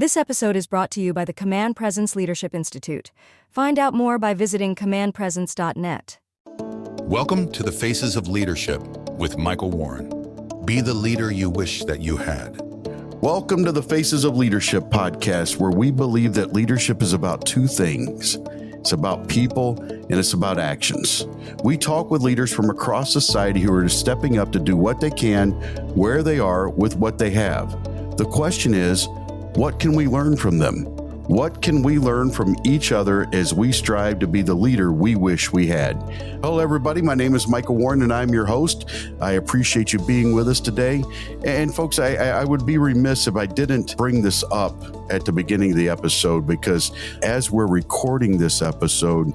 This episode is brought to you by the Command Presence Leadership Institute. Find out more by visiting commandpresence.net. Welcome to the Faces of Leadership with Michael Warren. Be the leader you wish that you had. Welcome to the Faces of Leadership podcast, where we believe that leadership is about two things. It's about people and it's about actions. We talk with leaders from across society who are stepping up to do what they can, where they are, with what they have. The question is, what can we learn from them? What can we learn from each other as we strive to be the leader we wish we had? Hello, everybody. My name is Michael Warren, and I'm your host. I appreciate you being with us today. And folks, I would be remiss if I didn't bring this up at the beginning of the episode, because as we're recording this episode,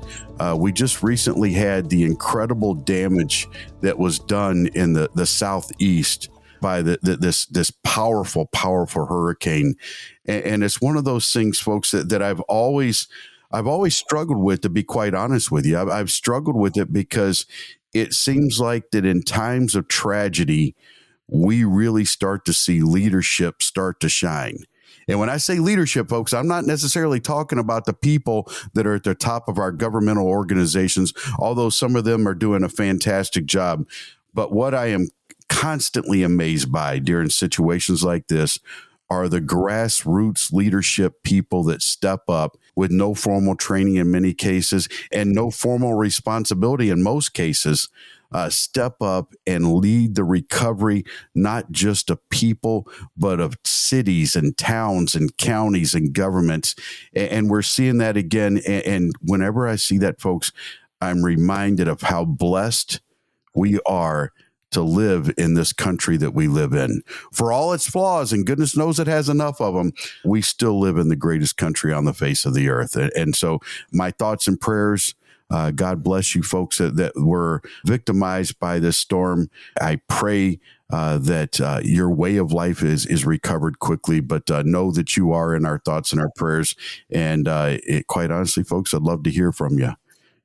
we just recently had the incredible damage that was done in the Southeast by this powerful hurricane. And it's one of those things, folks, that I've always struggled with, to be quite honest with you. I've struggled with it because it seems like that in times of tragedy, we really start to see leadership start to shine. And when I say leadership, folks, I'm not necessarily talking about the people that are at the top of our governmental organizations, although some of them are doing a fantastic job. But what I am constantly amazed by during situations like this are the grassroots leadership people that step up with no formal training in many cases and no formal responsibility in most cases, step up and lead the recovery, not just of people, but of cities and towns and counties and governments. And we're seeing that again. And whenever I see that, folks, I'm reminded of how blessed we are to live in this country that we live in. For all its flaws, and goodness knows it has enough of them, we still live in the greatest country on the face of the earth. And so my thoughts and prayers, God bless you folks that were victimized by this storm. I pray that your way of life is recovered quickly, but know that you are in our thoughts and our prayers. And quite honestly, folks, I'd love to hear from you.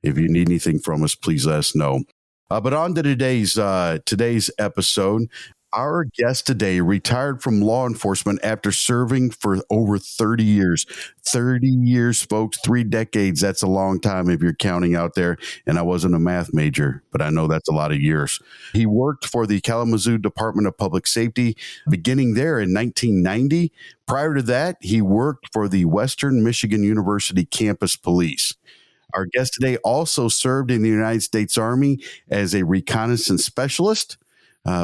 If you need anything from us, please let us know. But on to today's episode. Our guest today retired from law enforcement after serving for over 30 years. 30 years, folks, 3 decades. That's a long time if you're counting out there. And I wasn't a math major, but I know that's a lot of years. He worked for the Kalamazoo Department of Public Safety, beginning there in 1990. Prior to that, he worked for the Western Michigan University Campus Police. Our guest today also served in the United States Army as a reconnaissance specialist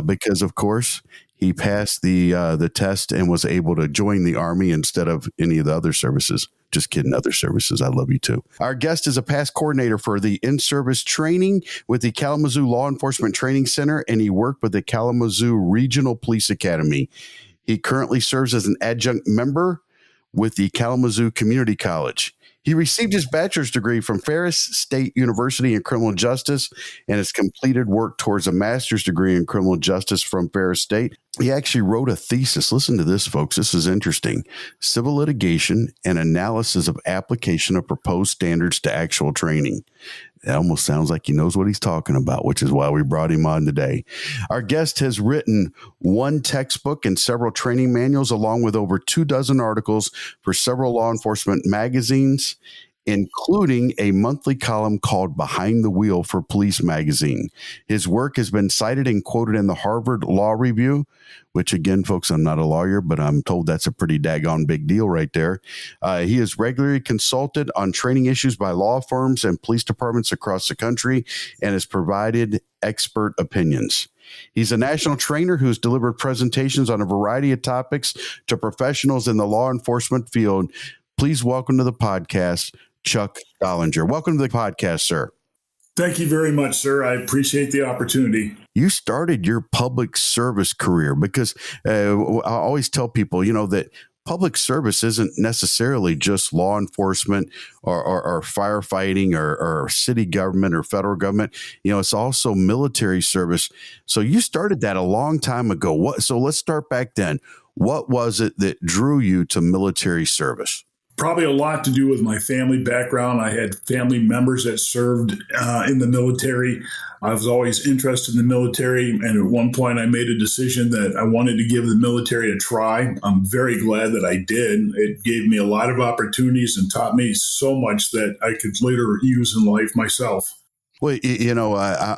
because, of course, he passed the test and was able to join the Army instead of any of the other services. Just kidding, other services. I love you too. Our guest is a past coordinator for the in-service training with the Kalamazoo Law Enforcement Training Center, and he worked with the Kalamazoo Regional Police Academy. He currently serves as an adjunct member with the Kalamazoo Community College. He received his bachelor's degree from Ferris State University in criminal justice and has completed work towards a master's degree in criminal justice from Ferris State. He actually wrote a thesis. Listen to this, folks. This is interesting. Civil litigation and analysis of application of proposed standards to actual training. It almost sounds like he knows what he's talking about, which is why we brought him on today. Our guest has written 1 textbook and several training manuals, along with over 24 articles for several law enforcement magazines, including a monthly column called Behind the Wheel for Police Magazine. His work has been cited and quoted in the Harvard Law Review, which again, folks, I'm not a lawyer, but I'm told that's a pretty daggone big deal right there. He is regularly consulted on training issues by law firms and police departments across the country and has provided expert opinions. He's a national trainer who's delivered presentations on a variety of topics to professionals in the law enforcement field. Please welcome to the podcast, Chuck Dahlinger. Welcome to the podcast, sir. Thank you very much, sir. I appreciate the opportunity. You started your public service career because I always tell people, that public service isn't necessarily just law enforcement or firefighting or city government or federal government. It's also military service. So you started that a long time ago. So let's start back then. What was it that drew you to military service? Probably a lot to do with my family background. I had family members that served in the military. I was always interested in the military, and at one point I made a decision that I wanted to give the military a try. I'm very glad that I did. It gave me a lot of opportunities and taught me so much that I could later use in life myself. Well,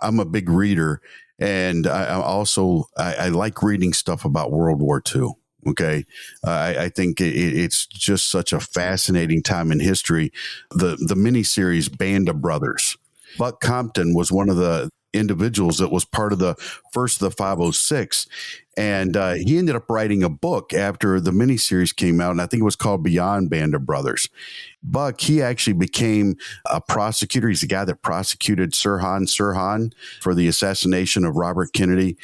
I'm a big reader, and I like reading stuff about World War II. Okay. I think it's just such a fascinating time in history. The miniseries Band of Brothers. Buck Compton was one of the individuals that was part of the first of the 506. And he ended up writing a book after the miniseries came out, and I think it was called Beyond Band of Brothers. Buck, he actually became a prosecutor. He's the guy that prosecuted Sirhan for the assassination of Robert Kennedy.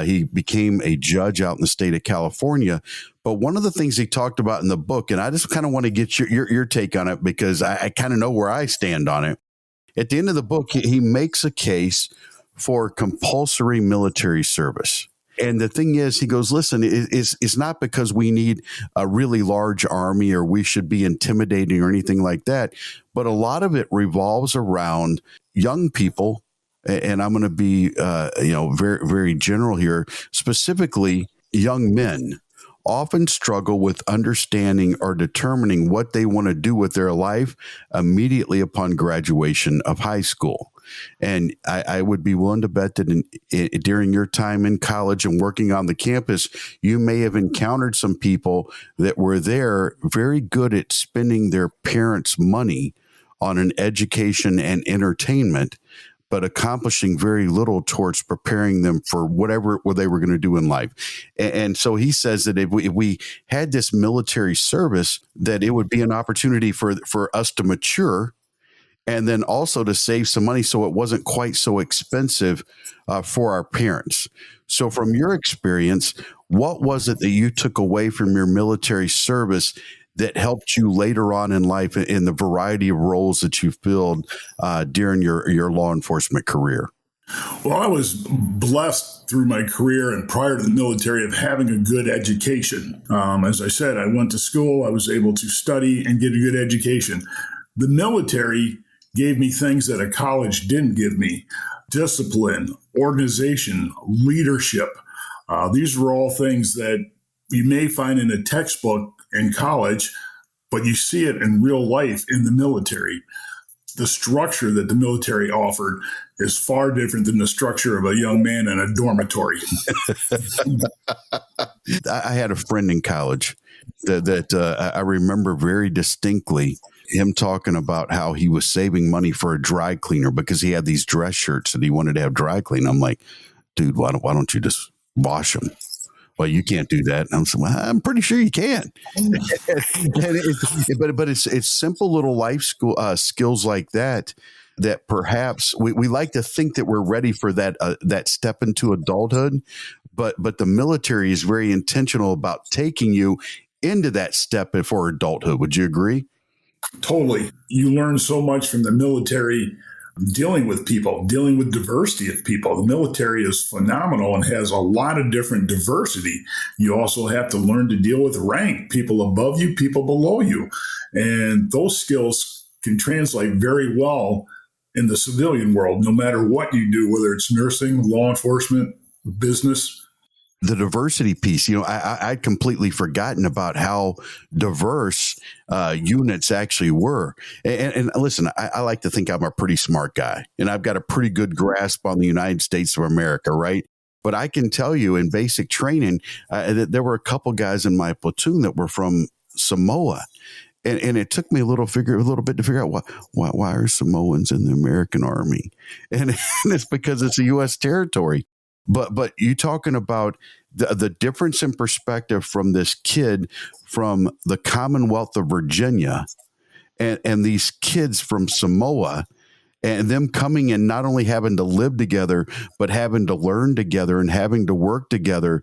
He became a judge out in the state of California. But one of the things he talked about in the book, and I just kind of want to get your take on it because I kind of know where I stand on it. At the end of the book, he makes a case for compulsory military service. And the thing is, he goes, listen, it's not because we need a really large army or we should be intimidating or anything like that. But a lot of it revolves around young people. And I'm going to be, very, very general here, specifically young men often struggle with understanding or determining what they want to do with their life immediately upon graduation of high school. And I would be willing to bet that during your time in college and working on the campus, you may have encountered some people that were there very good at spending their parents' money on an education and entertainment, but accomplishing very little towards preparing them for whatever they were going to do in life. And so he says that if we had this military service, that it would be an opportunity for us to mature and then also to save some money so it wasn't quite so expensive for our parents. So from your experience, what was it that you took away from your military service that helped you later on in life in the variety of roles that you filled during your law enforcement career? Well, I was blessed through my career and prior to the military of having a good education. As I said, I went to school. I was able to study and get a good education. The military gave me things that a college didn't give me: discipline, organization, leadership. These were all things that you may find in a textbook in college, but you see it in real life in the military. The structure that the military offered is far different than the structure of a young man in a dormitory. I had a friend in college that I remember very distinctly him talking about how he was saving money for a dry cleaner because he had these dress shirts that he wanted to have dry cleaned. I'm like, dude, why don't you just wash them? Well, you can't do that. And I'm saying, well, I'm pretty sure you can. But it's simple little life skills like that perhaps we like to think that we're ready for that step into adulthood. But the military is very intentional about taking you into that step before adulthood. Would you agree? Totally. You learn so much from the military, dealing with people, dealing with diversity of people. The military is phenomenal and has a lot of different diversity. You also have to learn to deal with rank, people above you, people below you. And those skills can translate very well in the civilian world, no matter what you do, whether it's nursing, law enforcement, business. The diversity piece, I'd completely forgotten about how diverse units actually were. And listen, I like to think I'm a pretty smart guy, and I've got a pretty good grasp on the United States of America, right? But I can tell you in basic training that there were a couple guys in my platoon that were from Samoa. And it took me a little bit to figure out why are Samoans in the American Army? And it's because it's a U.S. territory. But you talking about the difference in perspective from this kid from the Commonwealth of Virginia and these kids from Samoa, and them coming and not only having to live together, but having to learn together and having to work together.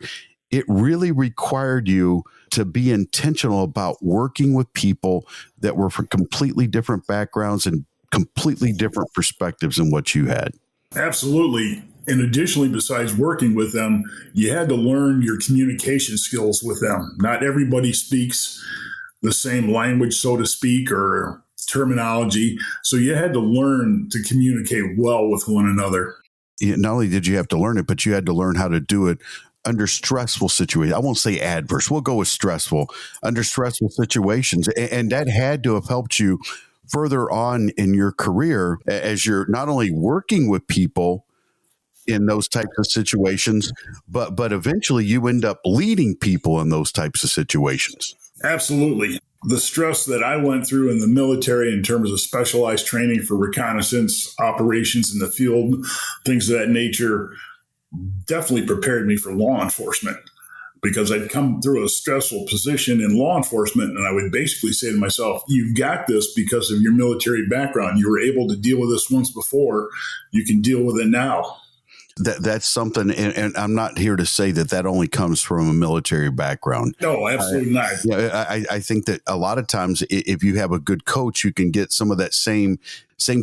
It really required you to be intentional about working with people that were from completely different backgrounds and completely different perspectives than what you had. Absolutely. And additionally, besides working with them, you had to learn your communication skills with them. Not everybody speaks the same language, so to speak, or terminology. So you had to learn to communicate well with one another. Not only did you have to learn it, but you had to learn how to do it under stressful situations. I won't say adverse. We'll go with stressful, under stressful situations. And that had to have helped you further on in your career as you're not only working with people in those types of situations, but eventually you end up leading people in those types of situations. Absolutely. The stress that I went through in the military in terms of specialized training for reconnaissance operations in the field, things of that nature, definitely prepared me for law enforcement, because I'd come through a stressful position in law enforcement, and I would basically say to myself, you've got this because of your military background. You were able to deal with this once before. You can deal with it now. That's something, and I'm not here to say that only comes from a military background. No, absolutely not. I think that a lot of times, if you have a good coach, you can get some of that same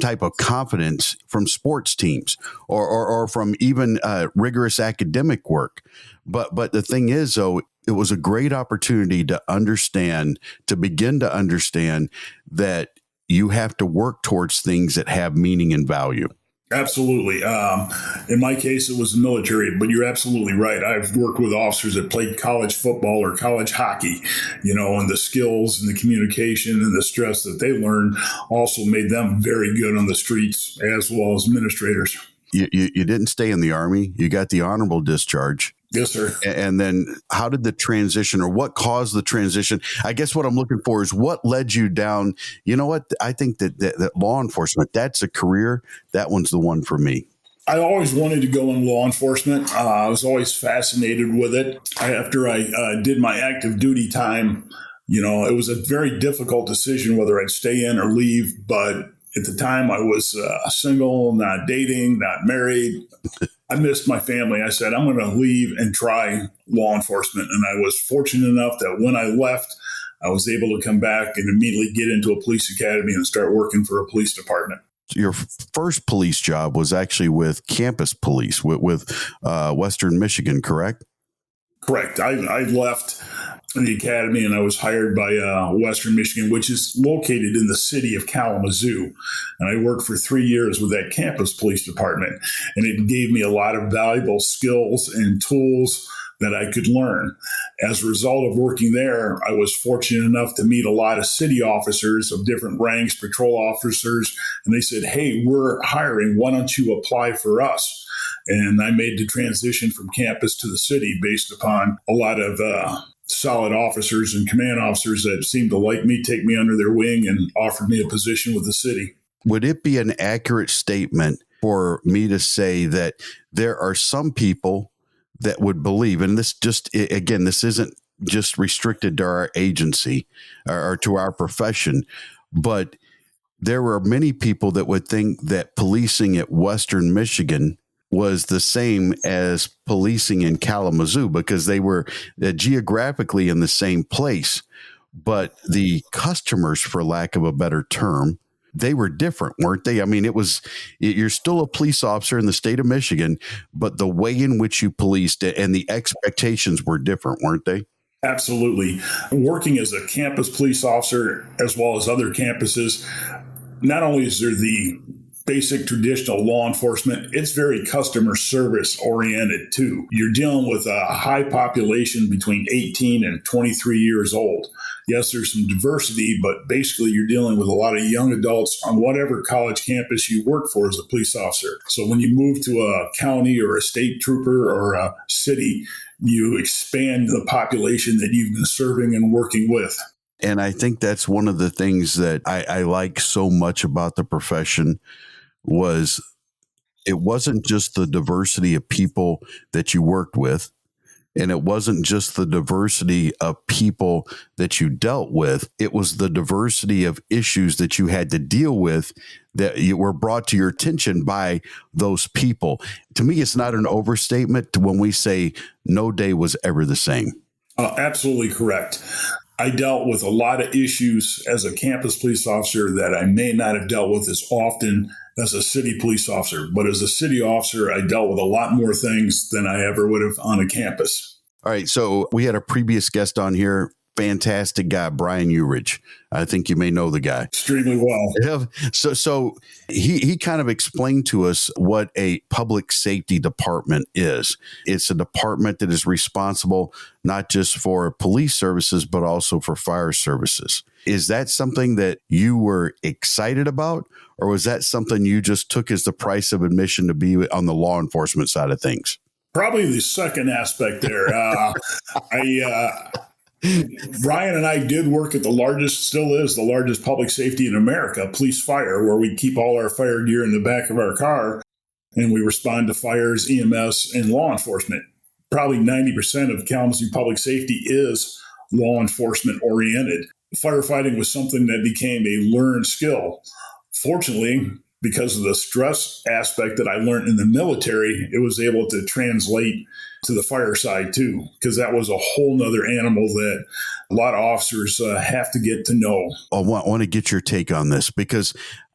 type of confidence from sports teams or from even rigorous academic work. But the thing is, though, it was a great opportunity to begin to understand that you have to work towards things that have meaning and value. Absolutely. In my case, it was the military, but you're absolutely right. I've worked with officers that played college football or college hockey, and the skills and the communication and the stress that they learned also made them very good on the streets as well as administrators. You didn't stay in the Army. You got the honorable discharge. Yes, sir. And then how did the transition, or what caused the transition? I guess what I'm looking for is what led you down. You know what? I think that law enforcement, that's a career. That one's the one for me. I always wanted to go in law enforcement. I was always fascinated with it. After I did my active duty time, it was a very difficult decision whether I'd stay in or leave. But at the time, I was single, not dating, not married. I missed my family. I said, I'm going to leave and try law enforcement. And I was fortunate enough that when I left, I was able to come back and immediately get into a police academy and start working for a police department. Your first police job was actually with campus police with Western Michigan, correct? Correct. I left the academy and I was hired by Western Michigan, which is located in the city of Kalamazoo. And I worked for 3 years with that campus police department. And it gave me a lot of valuable skills and tools that I could learn. As a result of working there, I was fortunate enough to meet a lot of city officers of different ranks, patrol officers, and they said, hey, we're hiring. Why don't you apply for us? And I made the transition from campus to the city based upon a lot of solid officers and command officers that seemed to like me, take me under their wing, and offered me a position with the city. Would it be an accurate statement for me to say that there are some people that would believe, and this isn't just restricted to our agency or to our profession, but there were many people that would think that policing at Western Michigan was the same as policing in Kalamazoo because they were geographically in the same place, but the customers, for lack of a better term, they were different, weren't they? I mean, you're still a police officer in the state of Michigan, but the way in which you policed it and the expectations were different, weren't they? Absolutely. Working as a campus police officer, as well as other campuses, not only is there the basic traditional law enforcement, it's very customer service oriented too. You're dealing with a high population between 18 and 23 years old. Yes, there's some diversity, but basically you're dealing with a lot of young adults on whatever college campus you work for as a police officer. So when you move to a county or a state trooper or a city, you expand the population that you've been serving and working with. And I think that's one of the things that I like so much about the profession was it wasn't just the diversity of people that you worked with, and it wasn't just the diversity of people that you dealt with. It was the diversity of issues that you had to deal with that were brought to your attention by those people. To me, it's not an overstatement when we say no day was ever the same. Absolutely correct. I dealt with a lot of issues as a campus police officer that I may not have dealt with as often as a city police officer. But as a city officer, I dealt with a lot more things than I ever would have on a campus. All right. So we had a previous guest on here, fantastic guy, Brian Urich. I think you may know the guy. Extremely well. Yeah. So he kind of explained to us what a public safety department is. It's a department that is responsible not just for police services, but also for fire services. Is that something that you were excited about, or was that something you just took as the price of admission to be on the law enforcement side of things? Probably the second aspect there. Brian and I did work at still is the largest public safety in America, police fire, where we keep all our fire gear in the back of our car and we respond to fires, EMS, and law enforcement. Probably 90% of Kalamazoo public safety is law enforcement oriented. Firefighting was something that became a learned skill. Fortunately, because of the stress aspect that I learned in the military, it was able to translate to the fire side too, because that was a whole nother animal that a lot of officers have to get to know. I want to get your take on this, because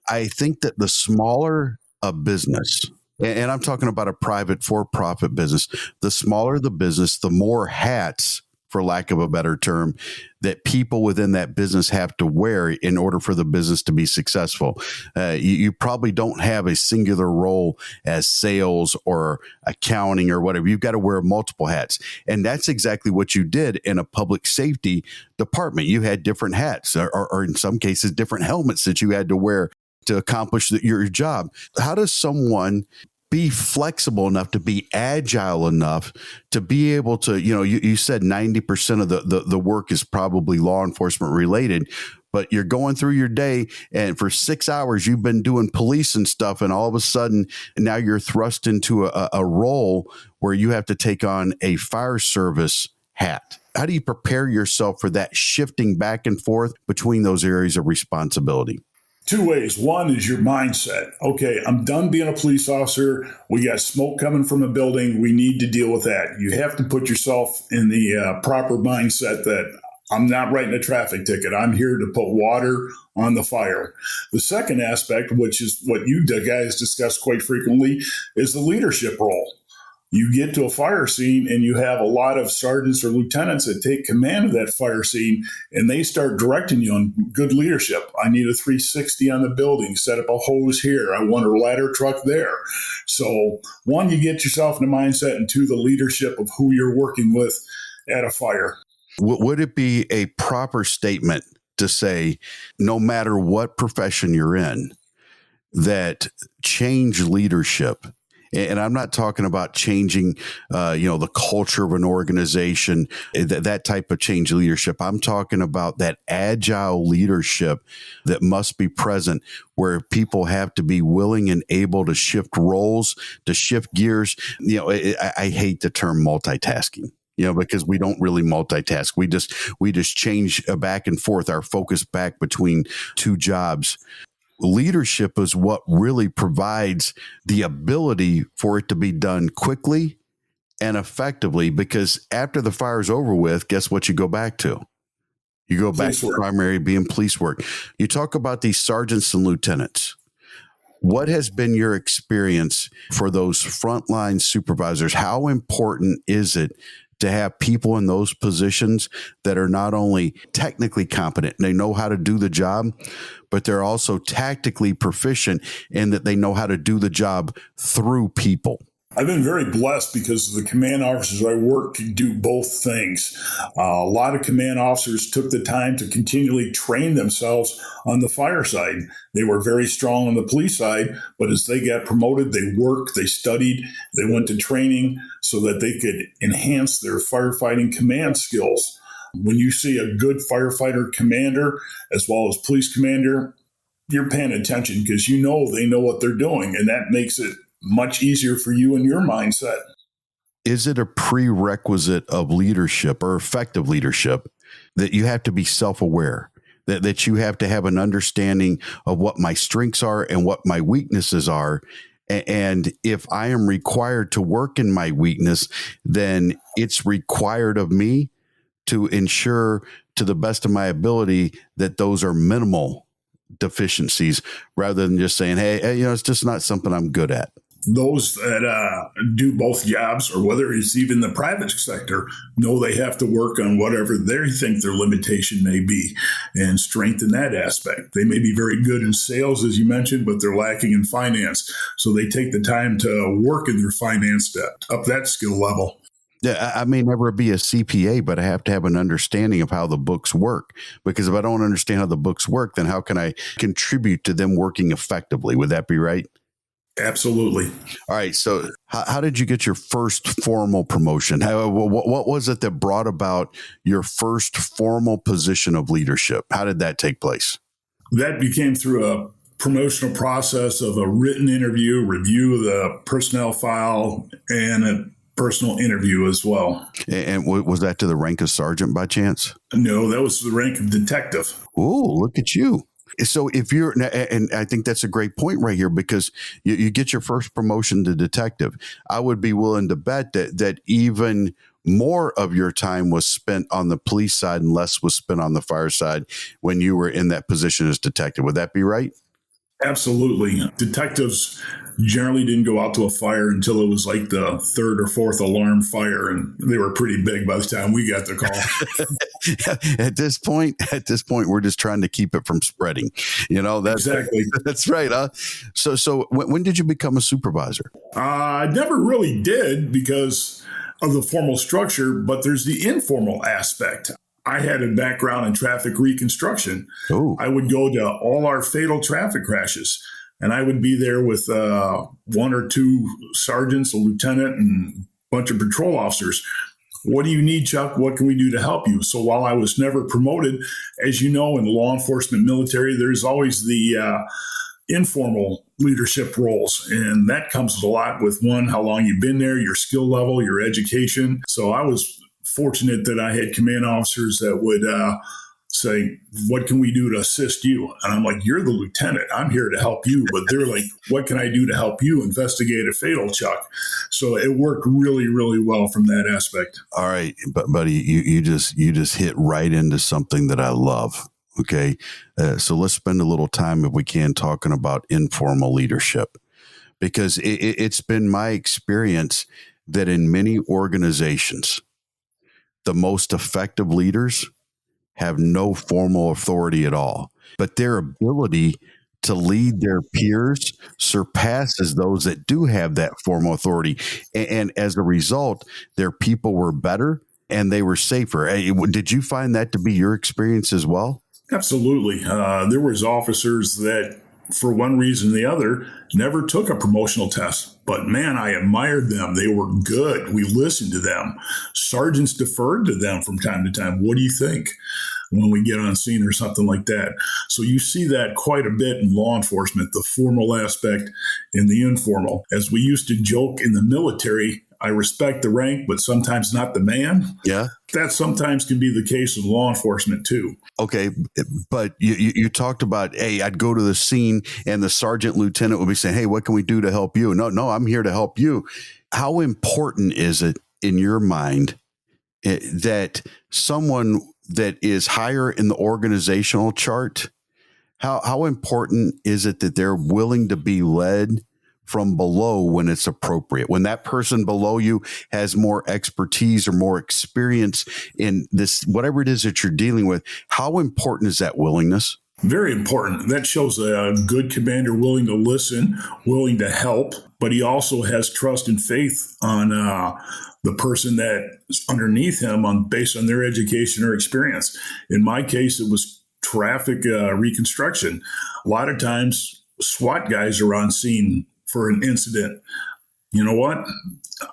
I think that the smaller a business, and I'm talking about a private for-profit business, the smaller the business, the more hats, for lack of a better term, that people within that business have to wear in order for the business to be successful. You probably don't have a singular role as sales or accounting or whatever. You've got to wear multiple hats. And that's exactly what you did in a public safety department. You had different hats, or in some cases, different helmets that you had to wear to accomplish your job. How does someone be flexible enough, to be agile enough to be able to, you said 90% of the work is probably law enforcement related, but you're going through your day and for 6 hours you've been doing police and stuff. And all of a sudden now you're thrust into a role where you have to take on a fire service hat. How do you prepare yourself for that shifting back and forth between those areas of responsibility? Two ways. One is your mindset. Okay, I'm done being a police officer. We got smoke coming from a building. We need to deal with that. You have to put yourself in the proper mindset that I'm not writing a traffic ticket. I'm here to put water on the fire. The second aspect, which is what you guys discuss quite frequently, is the leadership role. You get to a fire scene and you have a lot of sergeants or lieutenants that take command of that fire scene, and they start directing you on good leadership. I need a 360 on the building, set up a hose here. I want a ladder truck there. So one, you get yourself in the mindset, and two, the leadership of who you're working with at a fire. Would it be a proper statement to say, no matter what profession you're in, that change leadership, and I'm not talking about changing, the culture of an organization, that type of change leadership. I'm talking about that agile leadership that must be present, where people have to be willing and able to shift roles, to shift gears. I hate the term multitasking, because we don't really multitask. We just change back and forth, our focus back between two jobs. Leadership is what really provides the ability for it to be done quickly and effectively, because after the fire's over with, guess what you go back to? You go back to primary being police work. You talk about these sergeants and lieutenants. What has been your experience for those frontline supervisors? How important is it to have people in those positions that are not only technically competent, they know how to do the job, but they're also tactically proficient in that they know how to do the job through people? I've been very blessed because the command officers I work can do both things. A lot of command officers took the time to continually train themselves on the fire side. They were very strong on the police side, but as they got promoted, they worked, they studied, they went to training so that they could enhance their firefighting command skills. When you see a good firefighter commander as well as police commander, you're paying attention because they know what they're doing, and that makes it much easier for you and your mindset. Is it a prerequisite of leadership or effective leadership that you have to be self-aware, that you have to have an understanding of what my strengths are and what my weaknesses are? And if I am required to work in my weakness, then it's required of me to ensure to the best of my ability that those are minimal deficiencies, rather than just saying, hey, it's just not something I'm good at. those that do both jobs, or whether it's even the private sector, know they have to work on whatever they think their limitation may be and strengthen that aspect. They may be very good in sales, as you mentioned, but they're lacking in finance. So they take the time to work in their finance to up that skill level. Yeah, I may never be a CPA, but I have to have an understanding of how the books work. Because if I don't understand how the books work, then how can I contribute to them working effectively? Would that be right? Absolutely. All right. So how did you get your first formal promotion? What was it that brought about your first formal position of leadership? How did that take place? That became through a promotional process of a written interview, review of the personnel file, and a personal interview as well. And was that to the rank of sergeant by chance? No, that was the rank of detective. Oh, look at you. So if you're, and I think that's a great point right here, because you get your first promotion to detective. I would be willing to bet that even more of your time was spent on the police side and less was spent on the fire side when you were in that position as detective. Would that be right? Absolutely. Detectives generally didn't go out to a fire until it was like the third or fourth alarm fire, and they were pretty big by the time we got the call. At this point, we're just trying to keep it from spreading. Exactly. That's right. So when did you become a supervisor? I never really did because of the formal structure, but there's the informal aspect. I had a background in traffic reconstruction. Ooh. I would go to all our fatal traffic crashes, and I would be there with one or two sergeants, a lieutenant, and a bunch of patrol officers. What do you need, Chuck? What can we do to help you? So while I was never promoted, as you know, in law enforcement military, there's always the informal leadership roles. And that comes a lot with how long you've been there, your skill level, your education. So I was fortunate that I had command officers that would say, what can we do to assist you? And I'm like, you're the lieutenant. I'm here to help you. But they're like, what can I do to help you investigate a fatal, Chuck? So it worked really, really well from that aspect. All right. But buddy, you just hit right into something that I love. Okay. So let's spend a little time, if we can, talking about informal leadership, because it's been my experience that in many organizations, the most effective leaders have no formal authority at all, but their ability to lead their peers surpasses those that do have that formal authority. And as a result, their people were better and they were safer. Did you find that to be your experience as well? Absolutely. There was officers that, for one reason or the other, never took a promotional test. But man, I admired them. They were good. We listened to them. Sergeants deferred to them from time to time. What do you think when we get on scene or something like that? So you see that quite a bit in law enforcement, the formal aspect and the informal. As we used to joke in the military, I respect the rank, but sometimes not the man. Yeah. That sometimes can be the case with law enforcement too. Okay. But you talked about, hey, I'd go to the scene and the sergeant lieutenant would be saying, hey, what can we do to help you? No, I'm here to help you. How important is it in your mind that someone that is higher in the organizational chart, how important is it that they're willing to be led from below when it's appropriate, when that person below you has more expertise or more experience in this, whatever it is that you're dealing with? How important is that willingness? Very important. That shows a good commander willing to listen, willing to help, but he also has trust and faith on the person that's underneath him based on their education or experience. In my case, it was traffic reconstruction. A lot of times, SWAT guys are on scene for an incident. You know what?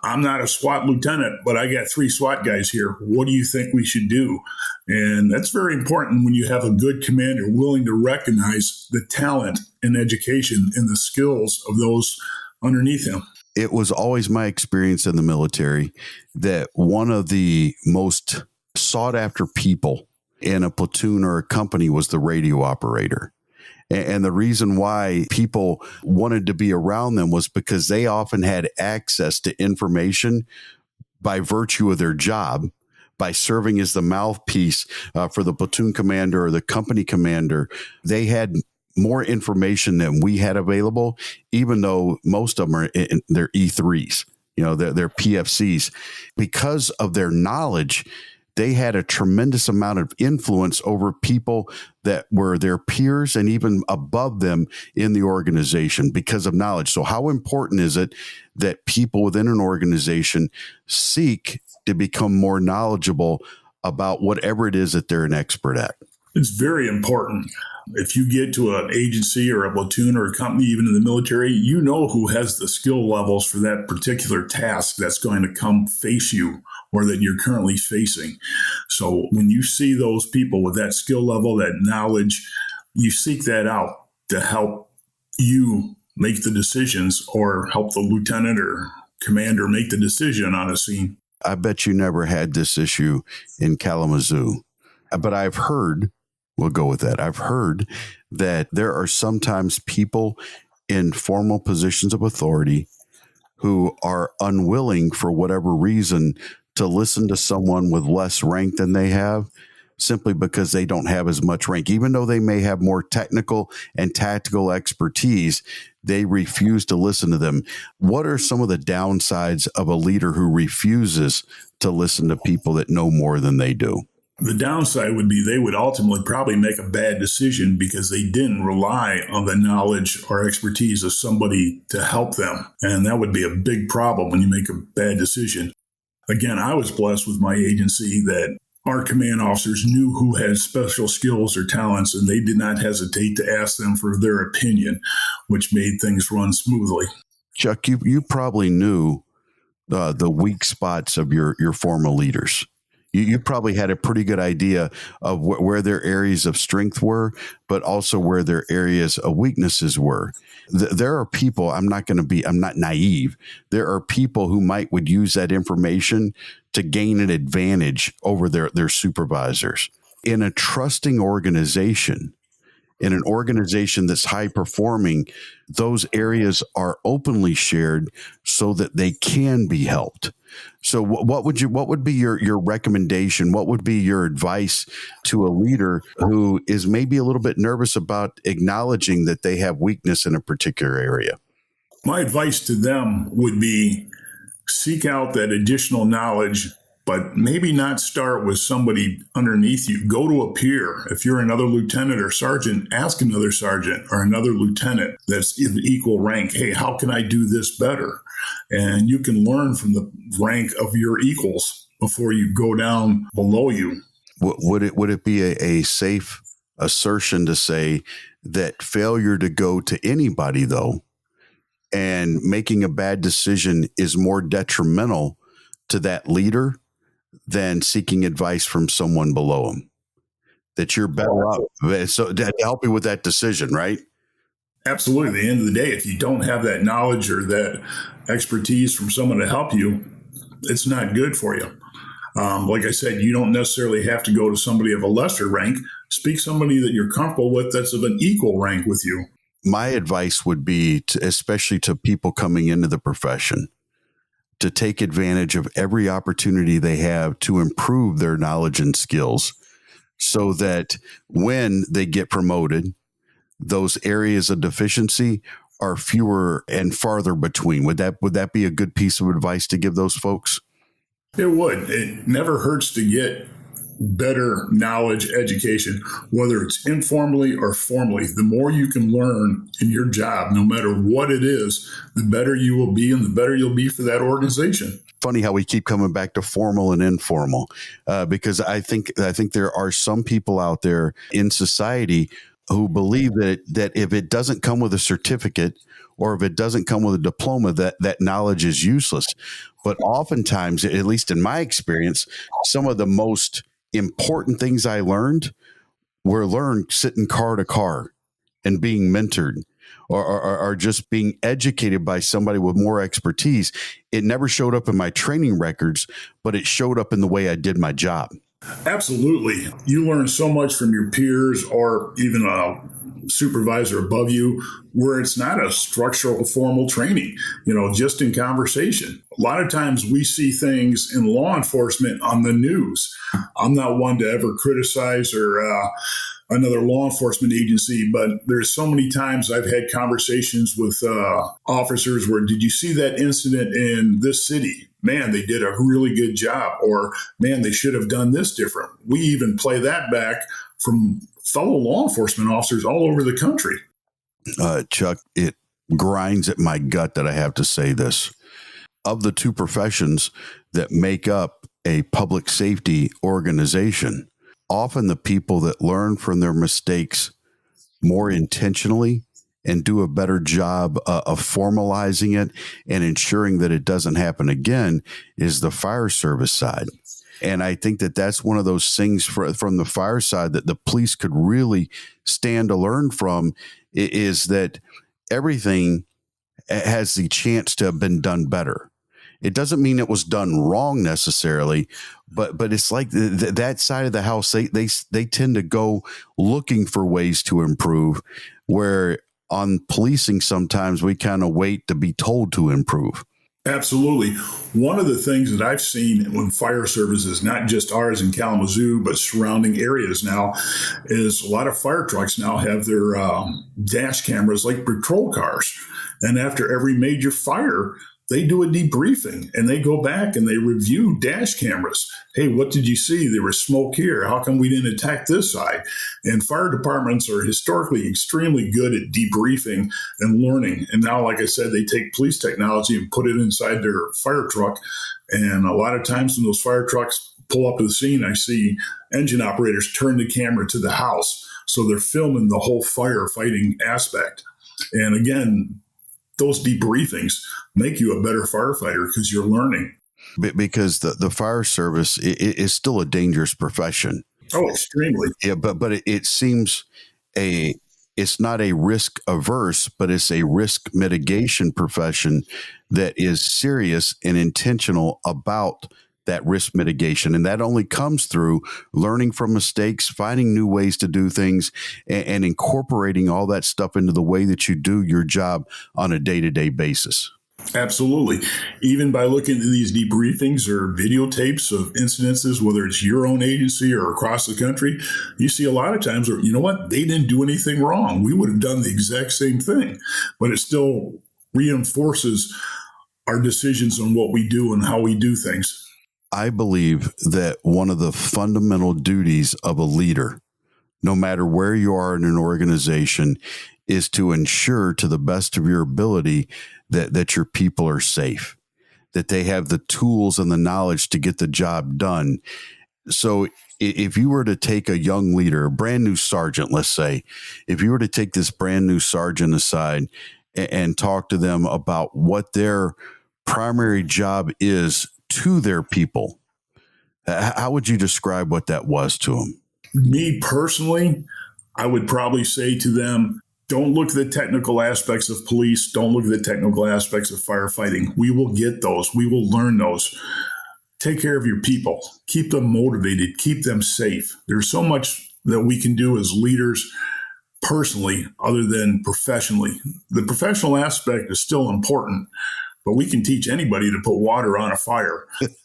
I'm not a SWAT lieutenant, but I got 3 SWAT guys here. What do you think we should do? And that's very important when you have a good commander willing to recognize the talent and education and the skills of those underneath him. It was always my experience in the military that one of the most sought after people in a platoon or a company was the radio operator. And the reason why people wanted to be around them was because they often had access to information by virtue of their job, by serving as the mouthpiece for the platoon commander or the company commander. They had more information than we had available, even though most of them are in their E3s, they're PFCs. Because of their knowledge, they had a tremendous amount of influence over people that were their peers and even above them in the organization because of knowledge. So how important is it that people within an organization seek to become more knowledgeable about whatever it is that they're an expert at? It's very important. If you get to an agency or a platoon or a company, even in the military, you know who has the skill levels for that particular task that's going to come face you or that you're currently facing. So when you see those people with that skill level, that knowledge, you seek that out to help you make the decisions or help the lieutenant or commander make the decision on a scene. I bet you never had this issue in Kalamazoo, but I've heard, we'll go with that. I've heard that there are sometimes people in formal positions of authority who are unwilling for whatever reason to listen to someone with less rank than they have, simply because they don't have as much rank. Even though they may have more technical and tactical expertise, they refuse to listen to them. What are some of the downsides of a leader who refuses to listen to people that know more than they do? The downside would be they would ultimately probably make a bad decision because they didn't rely on the knowledge or expertise of somebody to help them. And that would be a big problem when you make a bad decision. Again, I was blessed with my agency that our command officers knew who had special skills or talents, and they did not hesitate to ask them for their opinion, which made things run smoothly. Chuck, you probably knew the weak spots of your former leaders. You probably had a pretty good idea of where their areas of strength were, but also where their areas of weaknesses were. There are people, I'm not naive. There are people who would use that information to gain an advantage over their supervisors. In a trusting organization, in an organization that's high performing, those areas are openly shared so that they can be helped. So what would be your recommendation? What would be your advice to a leader who is maybe a little bit nervous about acknowledging that they have weakness in a particular area? My advice to them would be seek out that additional knowledge, but maybe not start with somebody underneath you. Go to a peer. If you're another lieutenant or sergeant, ask another sergeant or another lieutenant that's in equal rank. Hey, how can I do this better? And you can learn from the rank of your equals before you go down below you. Would it be a safe assertion to say that failure to go to anybody, though, and making a bad decision is more detrimental to that leader than seeking advice from someone below him? That you're better off so to help you with that decision, right? Absolutely. At the end of the day, if you don't have that knowledge or that expertise from someone to help you, it's not good for you. Like I said, you don't necessarily have to go to somebody of a lesser rank. Speak somebody that you're comfortable with that's of an equal rank with you. My advice would be, especially to people coming into the profession, to take advantage of every opportunity they have to improve their knowledge and skills so that when they get promoted, those areas of deficiency are fewer and farther between. Would that be a good piece of advice to give those folks? It would. It never hurts to get better knowledge, education, whether it's informally or formally. The more you can learn in your job, no matter what it is, the better you will be and the better you'll be for that organization. Funny how we keep coming back to formal and informal, because I think there are some people out there in society who believe that if it doesn't come with a certificate or if it doesn't come with a diploma, that knowledge is useless. But oftentimes, at least in my experience, some of the most important things I learned were learned sitting car to car and being mentored or just being educated by somebody with more expertise. It never showed up in my training records, but it showed up in the way I did my job. Absolutely. You learn so much from your peers or even a supervisor above you where it's not a structural formal training, just in conversation. A lot of times we see things in law enforcement on the news. I'm not one to ever criticize or another law enforcement agency, but there's so many times I've had conversations with officers where, did you see that incident in this city? Man, they did a really good job. Or, man, they should have done this different. We even play that back from fellow law enforcement officers all over the country. Chuck, it grinds at my gut that I have to say this. Of the two professions that make up a public safety organization, often the people that learn from their mistakes more intentionally and do a better job of formalizing it and ensuring that it doesn't happen again is the fire service side. And I think that that's one of those things from the fire side that the police could really stand to learn from, is that everything has the chance to have been done better. It doesn't mean it was done wrong necessarily, but it's like that side of the house, they tend to go looking for ways to improve, where on policing, sometimes we kind of wait to be told to improve. Absolutely. One of the things that I've seen when fire services, not just ours in Kalamazoo, but surrounding areas now, is a lot of fire trucks now have their dash cameras like patrol cars. And after every major fire, they do a debriefing and they go back and they review dash cameras. Hey, what did you see? There was smoke here. How come we didn't attack this side? And fire departments are historically extremely good at debriefing and learning. And now, like I said, they take police technology and put it inside their fire truck. And a lot of times when those fire trucks pull up to the scene, I see engine operators turn the camera to the house. So they're filming the whole firefighting aspect. And again, those debriefings make you a better firefighter because you're learning. Because the fire service is still a dangerous profession. Oh, extremely. Yeah, but it seems it's not a risk averse, but it's a risk mitigation profession that is serious and intentional about that risk mitigation. And that only comes through learning from mistakes, finding new ways to do things, and incorporating all that stuff into the way that you do your job on a day-to-day basis. Absolutely. Even by looking at these debriefings or videotapes of incidences, whether it's your own agency or across the country, you see a lot of times where, you know what, they didn't do anything wrong. We would have done the exact same thing, but it still reinforces our decisions on what we do and how we do things. I believe that one of the fundamental duties of a leader, no matter where you are in an organization, is to ensure to the best of your ability that your people are safe, that they have the tools and the knowledge to get the job done. So if you were to take a young leader, a brand new sergeant, let's say, if you were to take this brand new sergeant aside and talk to them about what their primary job is to their people, how would you describe what that was to them? Me personally, I would probably say to them, don't look at the technical aspects of police. Don't look at the technical aspects of firefighting. We will get those. We will learn those. Take care of your people. Keep them motivated. Keep them safe. There's so much that we can do as leaders personally other than professionally. The professional aspect is still important, but we can teach anybody to put water on a fire.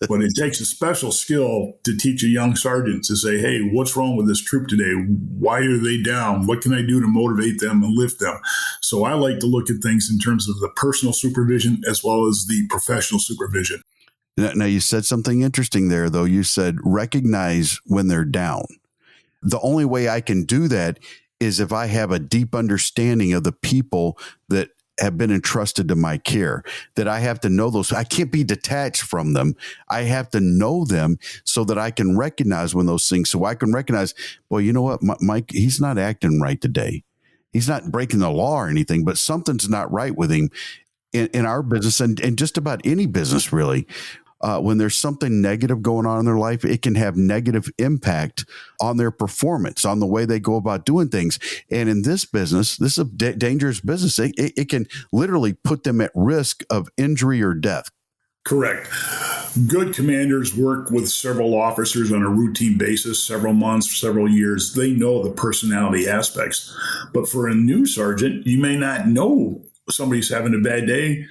But it takes a special skill to teach a young sergeant to say, hey, what's wrong with this troop today? Why are they down? What can I do to motivate them and lift them? So I like to look at things in terms of the personal supervision as well as the professional supervision. Now, you said something interesting there, though. You said recognize when they're down. The only way I can do that is if I have a deep understanding of the people that have been entrusted to my care, that I have to know those. I can't be detached from them. I have to know them so that I can recognize when those things, so I can recognize, well, you know what, Mike, he's not acting right today. He's not breaking the law or anything, but something's not right with him in our business and just about any business, really. When there's something negative going on in their life, it can have negative impact on their performance, on the way they go about doing things. And in this business, this is a dangerous business. It can literally put them at risk of injury or death. Correct. Good commanders work with several officers on a routine basis, several months, several years. They know the personality aspects. But for a new sergeant, you may not know somebody's having a bad day.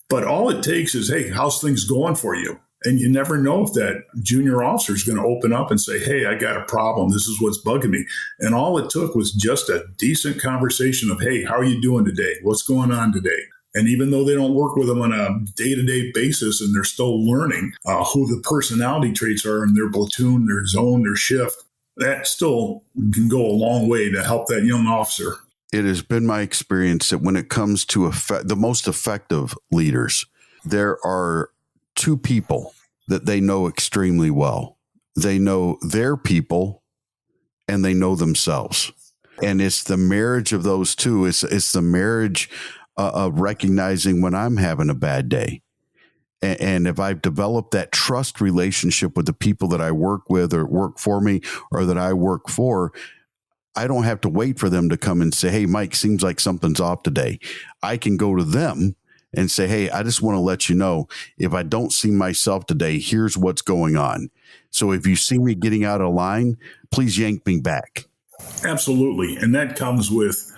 But all it takes is, hey, how's things going for you? And you never know if that junior officer is going to open up and say, hey, I got a problem. This is what's bugging me. And all it took was just a decent conversation of, hey, how are you doing today? What's going on today? And even though they don't work with them on a day-to-day basis and they're still learning who the personality traits are in their platoon, their zone, their shift, that still can go a long way to help that young officer. It has been my experience that when it comes to the most effective leaders, there are two people that they know extremely well. They know their people and they know themselves. And it's the marriage of those two. It's the marriage of recognizing when I'm having a bad day. And if I've developed that trust relationship with the people that I work with or work for me or that I work for, I don't have to wait for them to come and say, hey, Mike, seems like something's off today. I can go to them and say, hey, I just want to let you know, if I don't see myself today, here's what's going on. So if you see me getting out of line, please yank me back. Absolutely. And that comes with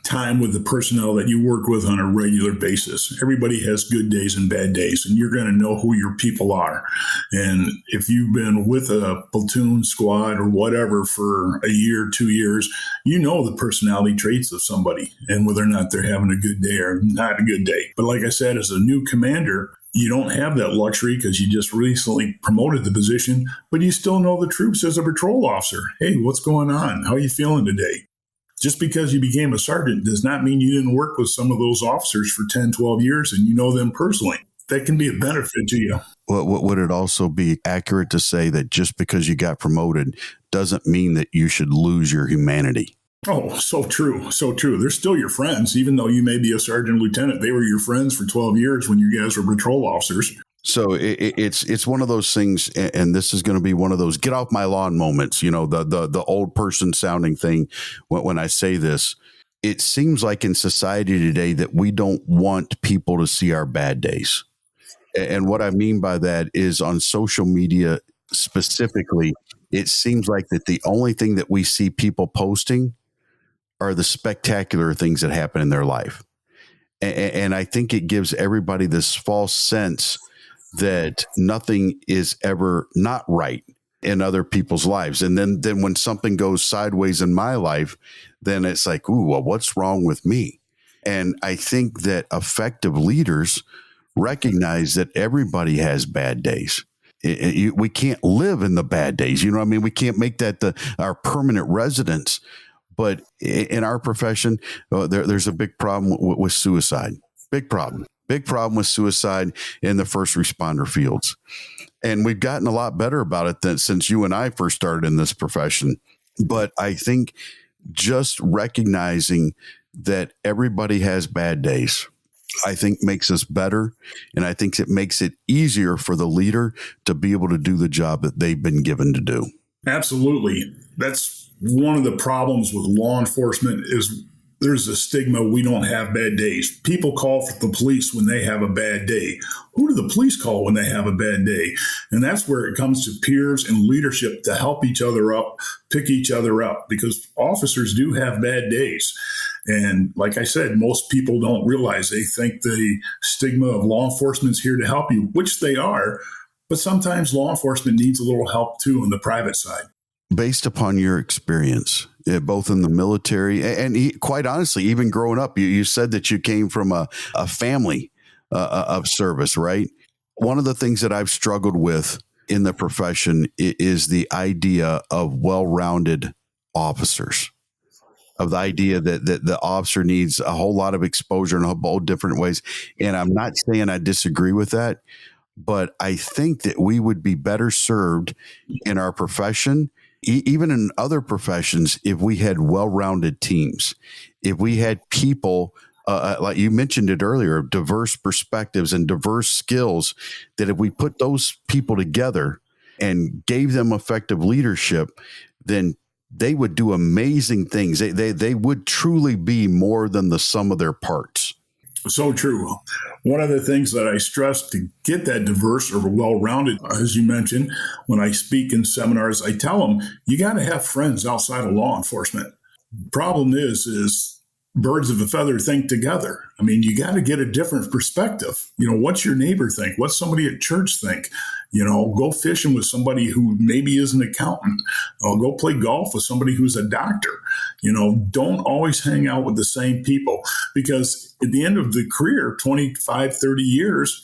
time with the personnel that you work with on a regular basis. Everybody has good days and bad days, and you're going to know who your people are. And if you've been with a platoon, squad, or whatever for a year, 2 years, you know the personality traits of somebody and whether or not they're having a good day or not a good day. But like I said, as a new commander, you don't have that luxury because you just recently promoted the position, but you still know the troops as a patrol officer. Hey, what's going on? How are you feeling today? Just because you became a sergeant does not mean you didn't work with some of those officers for 10, 12 years and you know them personally. That can be a benefit to you. Well, would it also be accurate to say that just because you got promoted doesn't mean that you should lose your humanity? Oh, so true. So true. They're still your friends. Even though you may be a sergeant lieutenant, they were your friends for 12 years when you guys were patrol officers. So it's one of those things, and this is going to be one of those get off my lawn moments, you know, the old person sounding thing when I say this. It seems like in society today that we don't want people to see our bad days. And what I mean by that is on social media specifically, it seems like that the only thing that we see people posting are the spectacular things that happen in their life. And I think it gives everybody this false sense that nothing is ever not right in other people's lives. And then when something goes sideways in my life, then it's like, ooh, well, what's wrong with me? And I think that effective leaders recognize that everybody has bad days. We can't live in the bad days. You know what I mean? We can't make that our permanent residence. But in our profession, there's a big problem with suicide. Big problem. Big problem with suicide in the first responder fields. And we've gotten a lot better about it since you and I first started in this profession. But I think just recognizing that everybody has bad days, I think makes us better. And I think it makes it easier for the leader to be able to do the job that they've been given to do. Absolutely. That's one of the problems with law enforcement is there's a stigma we don't have bad days. People call for the police when they have a bad day. Who do the police call when they have a bad day? And that's where it comes to peers and leadership to help each other up, pick each other up, because officers do have bad days. And like I said, most people don't realize. They think the stigma of law enforcement's here to help you, which they are. But sometimes law enforcement needs a little help too on the private side. Based upon your experience, both in the military and quite honestly, even growing up, you said that you came from a family of service, right? One of the things that I've struggled with in the profession is the idea of well-rounded officers, of the idea that the officer needs a whole lot of exposure in a whole different ways. And I'm not saying I disagree with that, but I think that we would be better served in our profession, even in other professions, if we had well-rounded teams, if we had people, like you mentioned it earlier, diverse perspectives and diverse skills, that if we put those people together and gave them effective leadership, then they would do amazing things. They would truly be more than the sum of their parts. So true. One of the things that I stress to get that diverse or well-rounded, as you mentioned, when I speak in seminars, I tell them, you got to have friends outside of law enforcement. Problem is birds of a feather think together. I mean, you got to get a different perspective. What's your neighbor think? What's somebody at church think? Go fishing with somebody who maybe is an accountant. Go play golf with somebody who's a doctor. Don't always hang out with the same people, because at the end of the career, 25, 30 years,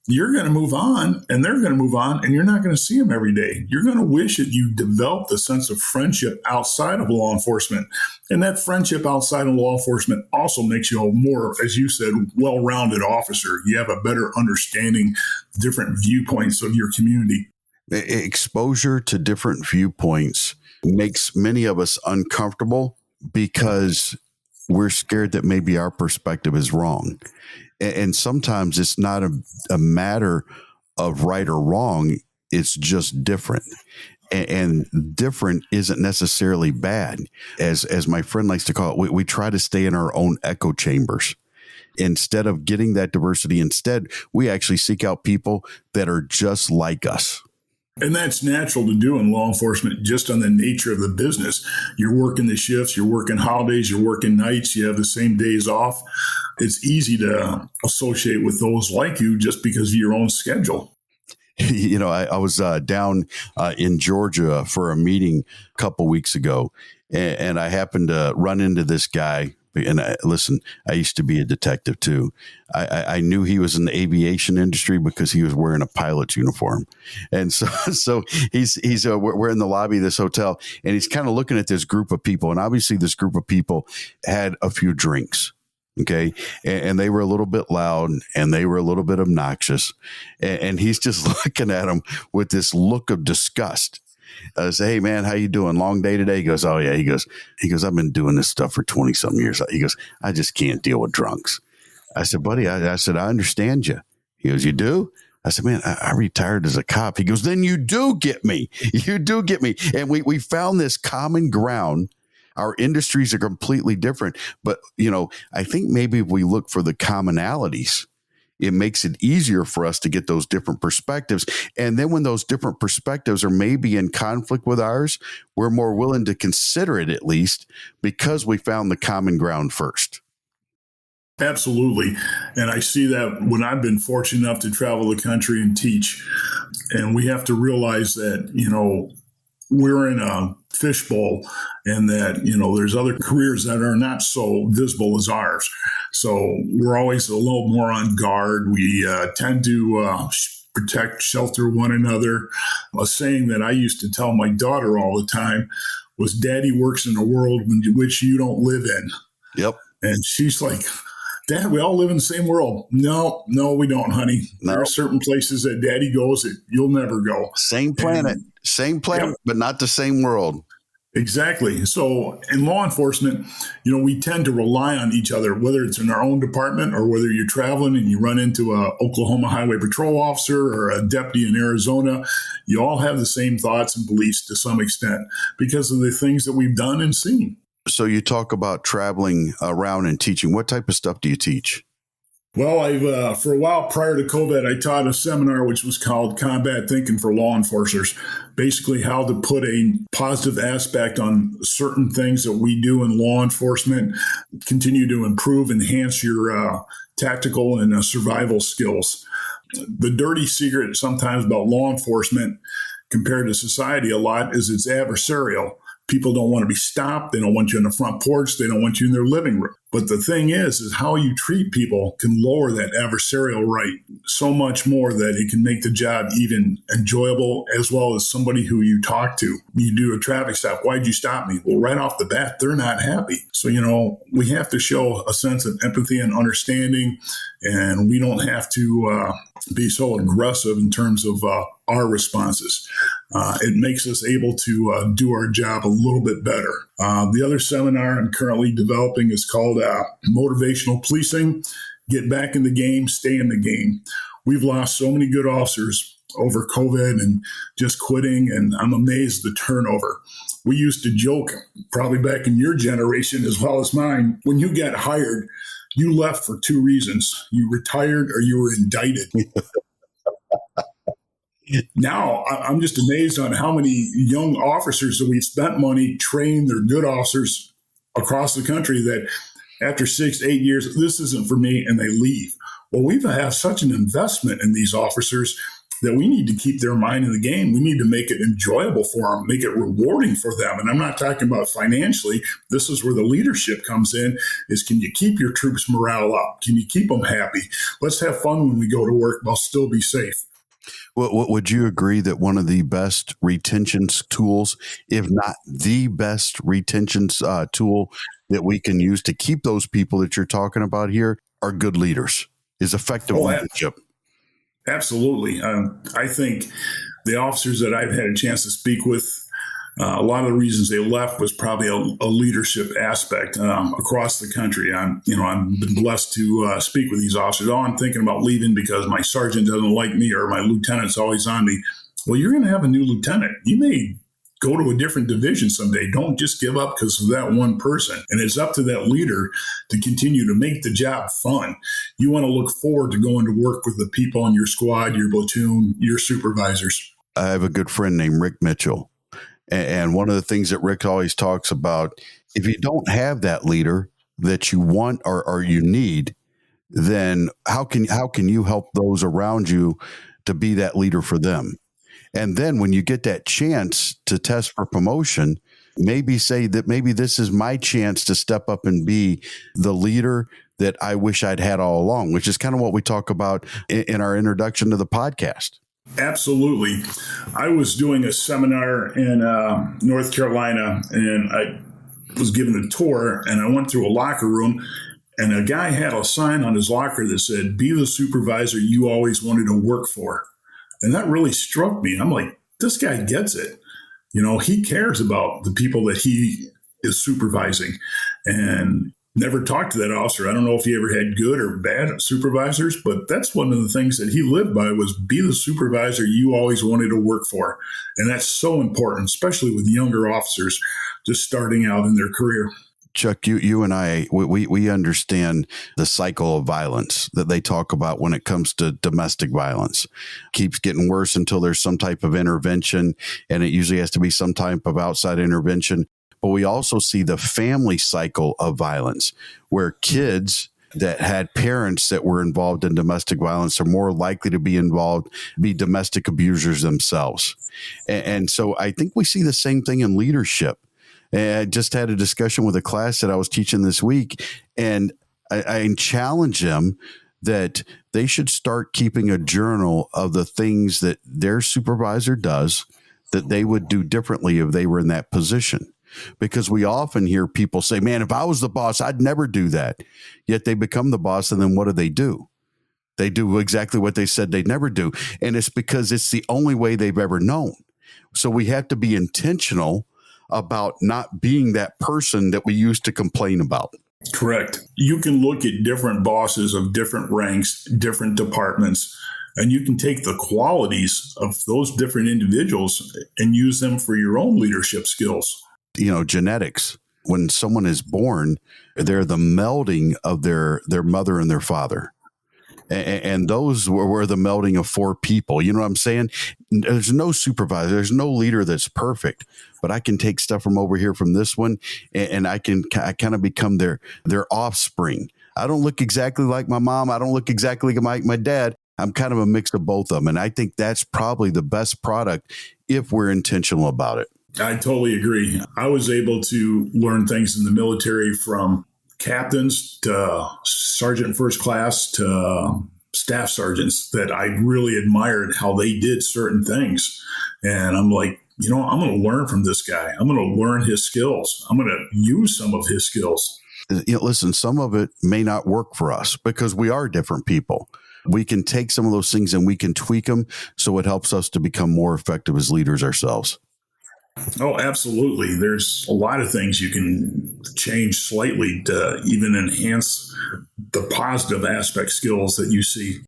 you're going to move on and they're going to move on, and you're not going to see them every day. You're going to wish that you developed a sense of friendship outside of law enforcement. And that friendship outside of law enforcement also makes you a more, as you said, well-rounded officer. You have a better understanding of different viewpoints of your community. Exposure to different viewpoints makes many of us uncomfortable because we're scared that maybe our perspective is wrong. And sometimes it's not a matter of right or wrong. It's just different. And different isn't necessarily bad. As my friend likes to call it, we try to stay in our own echo chambers. Instead of getting that diversity, we actually seek out people that are just like us. And that's natural to do in law enforcement, just on the nature of the business. You're working the shifts, you're working holidays, you're working nights, you have the same days off. It's easy to associate with those like you just because of your own schedule. I was down in Georgia for a meeting a couple weeks ago, and I happened to run into this guy. And I used to be a detective too. I knew he was in the aviation industry because he was wearing a pilot's uniform. And so we're in the lobby of this hotel, and he's kind of looking at this group of people. And obviously this group of people had a few drinks. Okay. And they were a little bit loud and they were a little bit obnoxious. And he's just looking at them with this look of disgust. I say, hey man, how you doing? Long day today? He goes, oh yeah. He goes, I've been doing this stuff for 20 something years. He goes, I just can't deal with drunks. I said, buddy, I said, I understand you. He goes, you do? I said, man, I retired as a cop. He goes, then you do get me. You do get me. And we found this common ground. Our industries are completely different, but I think maybe if we look for the commonalities, it makes it easier for us to get those different perspectives. And then when those different perspectives are maybe in conflict with ours, we're more willing to consider it, at least because we found the common ground first. Absolutely. And I see that when I've been fortunate enough to travel the country and teach. And we have to realize that, we're in a fishbowl, and that, there's other careers that are not so visible as ours. So we're always a little more on guard. We tend to protect, shelter one another. A saying that I used to tell my daughter all the time was, Daddy works in a world which you don't live in. Yep. And she's like, Dad, we all live in the same world. No, we don't, honey. No. There are certain places that Daddy goes that you'll never go. Same planet, yep. But not the same world. Exactly. So in law enforcement, we tend to rely on each other, whether it's in our own department or whether you're traveling and you run into a Oklahoma Highway Patrol officer or a deputy in Arizona. You all have the same thoughts and beliefs to some extent because of the things that we've done and seen. So you talk about traveling around and teaching. What type of stuff do you teach? Well, I've for a while prior to COVID, I taught a seminar which was called Combat Thinking for Law Enforcers, basically how to put a positive aspect on certain things that we do in law enforcement, continue to improve, enhance your tactical and survival skills. The dirty secret sometimes about law enforcement compared to society a lot is it's adversarial. People don't want to be stopped. They don't want you on the front porch. They don't want you in their living room. But the thing is how you treat people can lower that adversarial right so much more that it can make the job even enjoyable, as well as somebody who you talk to. You do a traffic stop. Why'd you stop me? Well, right off the bat, they're not happy. So, we have to show a sense of empathy and understanding, and we don't have to be so aggressive in terms of our responses. It makes us able to do our job a little bit better. The other seminar I'm currently developing is called Motivational Policing. Get back in the game, stay in the game. We've lost so many good officers over COVID and just quitting, and I'm amazed the turnover. We used to joke, probably back in your generation as well as mine, when you got hired, you left for two reasons. You retired or you were indicted. Now, I'm just amazed on how many young officers that we've spent money, trained, they're good officers across the country that after 6 to 8 years, this isn't for me, and they leave. Well, we've had such an investment in these officers that we need to keep their mind in the game. We need to make it enjoyable for them, make it rewarding for them. And I'm not talking about financially. This is where the leadership comes in, is can you keep your troops' morale up? Can you keep them happy? Let's have fun when we go to work, but still be safe. Well, would you agree that one of the best retention tools, if not the best retention tool that we can use to keep those people that you're talking about here are good leaders, is effective leadership? Absolutely. I think the officers that I've had a chance to speak with, a lot of the reasons they left was probably a leadership aspect across the country. I've been blessed to speak with these officers. Oh, I'm thinking about leaving because my sergeant doesn't like me or my lieutenant's always on me. Well, you're going to have a new lieutenant. You may go to a different division someday. Don't just give up because of that one person. And it's up to that leader to continue to make the job fun. You want to look forward to going to work with the people in your squad, your platoon, your supervisors. I have a good friend named Rick Mitchell. And one of the things that Rick always talks about, if you don't have that leader that you want or you need, then how can you help those around you to be that leader for them? And then when you get that chance to test for promotion, maybe say that maybe this is my chance to step up and be the leader that I wish I'd had all along, which is kind of what we talk about in our introduction to the podcast. Absolutely. I was doing a seminar in North Carolina, and I was given a tour, and I went through a locker room, and a guy had a sign on his locker that said, "Be the supervisor you always wanted to work for." And that really struck me. I'm like, this guy gets it. He cares about the people that he is supervising, and never talked to that officer. I don't know if he ever had good or bad supervisors, but that's one of the things that he lived by was be the supervisor you always wanted to work for. And that's so important, especially with younger officers just starting out in their career. Chuck, you and I, we understand the cycle of violence that they talk about when it comes to domestic violence. Keeps getting worse until there's some type of intervention, and it usually has to be some type of outside intervention. But we also see the family cycle of violence, where kids that had parents that were involved in domestic violence are more likely to be domestic abusers themselves. And so I think we see the same thing in leadership. And I just had a discussion with a class that I was teaching this week, and I challenge them that they should start keeping a journal of the things that their supervisor does that they would do differently if they were in that position. Because we often hear people say, man, if I was the boss, I'd never do that. Yet they become the boss, and then what do? They do exactly what they said they'd never do. And it's because it's the only way they've ever known. So we have to be intentional about not being that person that we used to complain about. Correct. You can look at different bosses of different ranks, different departments, and you can take the qualities of those different individuals and use them for your own leadership skills. Genetics. When someone is born, they're the melding of their mother and their father. And those were the melding of four people. You know what I'm saying? There's no supervisor. There's no leader that's perfect. But I can take stuff from over here from this one, and I kind of become their offspring. I don't look exactly like my mom. I don't look exactly like my dad. I'm kind of a mix of both of them. And I think that's probably the best product if we're intentional about it. I totally agree. I was able to learn things in the military from captains to sergeant first class to staff sergeants that I really admired how they did certain things. And I'm like, I'm going to learn from this guy. I'm going to learn his skills. I'm going to use some of his skills. Listen, some of it may not work for us because we are different people. We can take some of those things and we can tweak them so it helps us to become more effective as leaders ourselves. Oh, absolutely. There's a lot of things you can change slightly to even enhance the positive aspect skills that you see.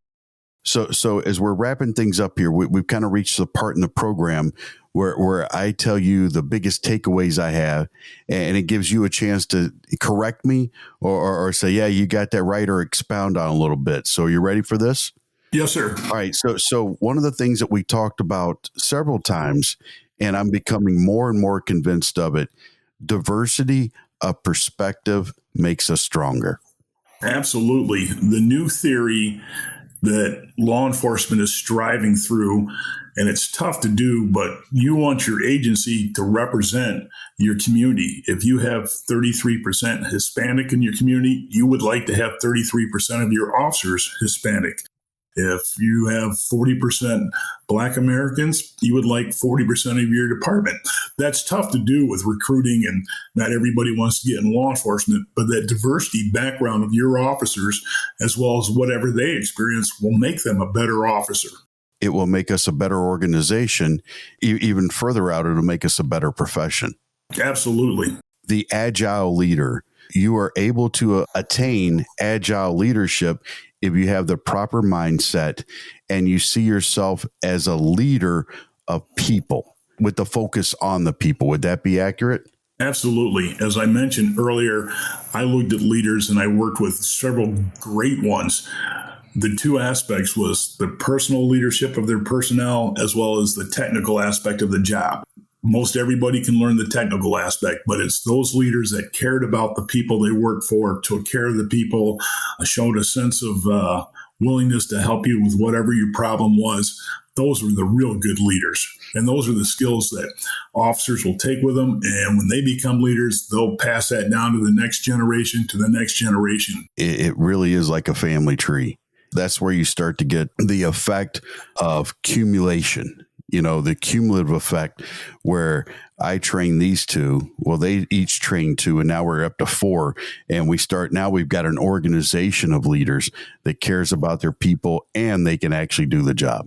So as we're wrapping things up here, we've kind of reached the part in the program where I tell you the biggest takeaways I have, and it gives you a chance to correct me or say, yeah, you got that right, or expound on a little bit. So you ready for this? Yes, sir. All right. So one of the things that we talked about several times, and I'm becoming more and more convinced of it, diversity of perspective makes us stronger. Absolutely. The new theory that law enforcement is striving through, and it's tough to do, but you want your agency to represent your community. If you have 33% Hispanic in your community, you would like to have 33% of your officers Hispanic. If you have 40% Black Americans, you would like 40% of your department. That's tough to do with recruiting, and not everybody wants to get in law enforcement, but that diversity background of your officers, as well as whatever they experience, will make them a better officer. It will make us a better organization. Even further out, it'll make us a better profession. Absolutely. The agile leader, you are able to attain agile leadership if you have the proper mindset and you see yourself as a leader of people with the focus on the people. Would that be accurate? Absolutely. As I mentioned earlier, I looked at leaders and I worked with several great ones. The two aspects was the personal leadership of their personnel as well as the technical aspect of the job. Most everybody can learn the technical aspect, but it's those leaders that cared about the people they worked for, took care of the people, showed a sense of willingness to help you with whatever your problem was. Those were the real good leaders. And those are the skills that officers will take with them. And when they become leaders, they'll pass that down to the next generation, to the next generation. It really is like a family tree. That's where you start to get the effect of accumulation. The cumulative effect where I train these two, well, they each train two, and now we're up to four. And now we've got an organization of leaders that cares about their people and they can actually do the job.